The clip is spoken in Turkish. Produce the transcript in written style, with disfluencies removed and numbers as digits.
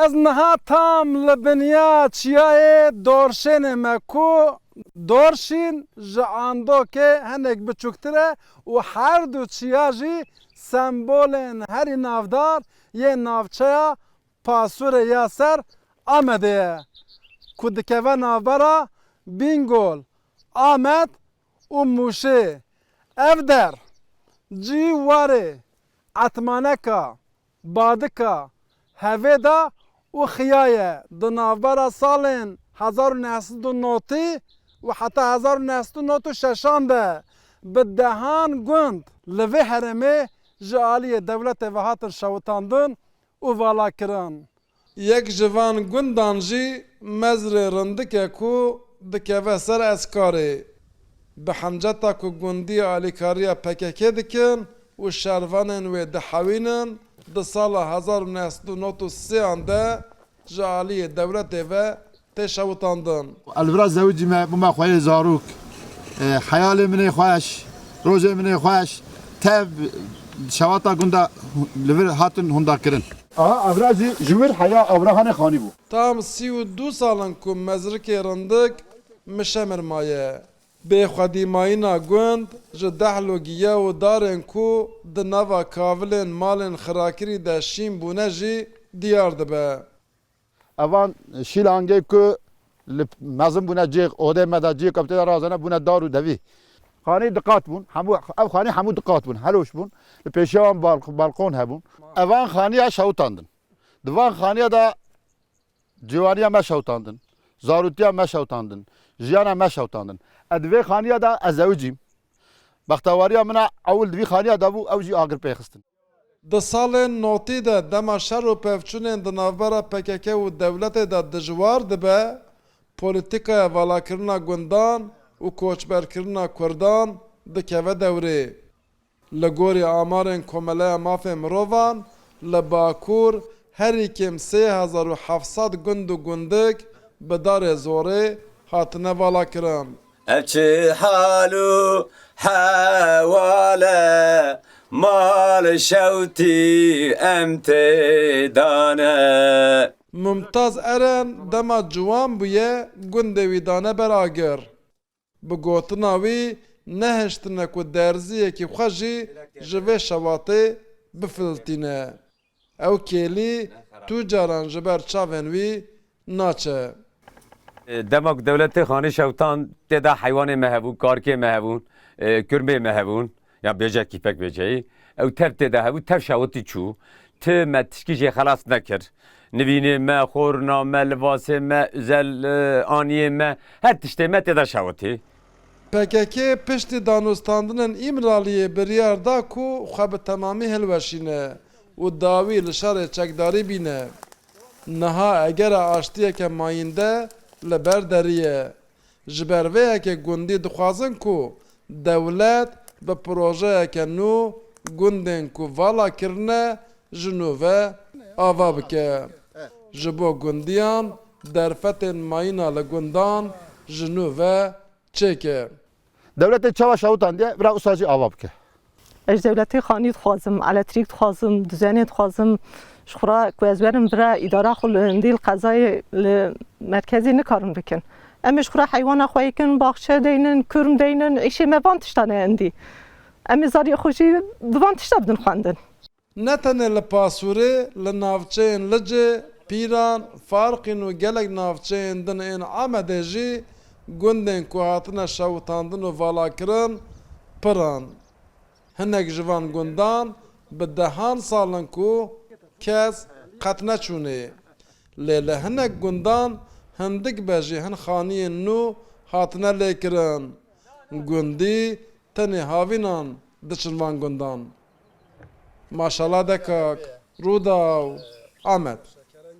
از نها تام لبنیا چیای دورشین مکو دورشین جاندو که هنگ بچوکتره و هر دو چیاجی سمبولن هری نافدار یه نافچه پاسور یاسر آمده کدکوه نافبرا بینگول آمد و موشه افدر جیواره عتمانکا بادکا هویدا و خیایه دو نافبرا سالن 1990 و حتی 1996 به دهان گند لوی هرمه جالی دولت و هاتن شوتاندن و والا کرن یک جوان گندان جی مزر رندکه کو دکوه سر اسکاره به حنجتا کو گندی آلیکاریا پککه دکن و شروانن و دحوینن ده سال 1993 ده جالی دولت و تشوتاندن البراز زوجي ما خوي زاروك حيالي مني خوش روزي مني خوش تاب شواتا گندا لور هاتن هندا کرن ابرازی جور حیا ابراهان خانی بو tam 32 salın ku mezrikê rindik mişemir maye bê xwedîmayîna gund ji dehlogiya û darên ku di nava kavilên malên xirakirî de şîn bûne jî diyar dibe اvan şilange ku mezin buna cêk odê me da cêk kaptê razana buna dar û devî خانه دقات بون همو اف خانه همو دقات بون هلوش بون لپیشوان بالکون هبون اوان خانه شوتاندن دوان خانه دا جوانیا ما شوتاندن زاروتیا ما شوتاندن جیانا ما شوتاندن ادوی خانه دا ازوجیم بختواریا منا اول دوی خانه دا بو اوجی آگر پیخستن di salên notî de dema şer û pevçûnên di navbera PKK û dewletê de dijwar dibe polîtîkaya valakirina gundan û koçberkirina Kurdan dikeve dewrê. Li gorî amarên Komeleya Mafê Mirovan li Bakur herî kêm 3700 gund û gundik bi darê zorê hatine valakirin. ev çi hal û hewale mal şewtî em tê dane Mumtaz Eren dema ciwan bûye gundê wî dane beragir. Bi gotina wî nehiştine ku derziyekî xwe jî ji vê şewatê bifiltîne. Ew kêlî tu caran ji ber çavên wî naçe. demak devletê xanî şewtan tê da heywanê me hebûn karkê me hebûn kurmê me hebûn ya bêjekî pek bêjeyî ew tev tê de hebû tev şewitî çû ti me tişkî jê xelas nekir nivînê me xorina me libasê me özel aniyê me her tiştê me tê da şewitî PKK piştî danûstandinên İmraliyê biryar da ku xwe bi temamî hilweşîne û dawî li şerê çekdarî bîne. Niha egera aştiyeke mayînde li ber derîye. Ji ber vê yekê gundî dixwazin ku dewlet bi projeyeke nû gundên ku vala kirine ji nû ve ava bike. Ji bo gundiyan derfetên mayîna li gundan ji nû ve çêke. devlet çava şewtan diye bira usacı avab ke اج دولتی خانی دخوازم الکتریک دخوازم düzeni دخوازم شخورا کو از برم برا اداره خل اندیل قضای مرکزی نکارم بکن اما شخورا حیوان خوایی کن باغچه دینن کرم دینن ایشی موان تشتانه اندی اما زاری خوشی دوان تشتا بدن خواندن Ne tenê li Pasurê li navçeyên Licê, Pîran, Farqîn û gelek navçeyên din ên Amedê jî gundên ku hatine şewitandin û valakirin piran. Hinek ji van gundan bi dehan salin ku kes qet neçûnê. Lê li hinek gundan hindik be jî hin xaniyên nû hatine lêkirin. Gundî tenê havînan diçin van gundan. Maşallah dekak, Rûdaw, Amed.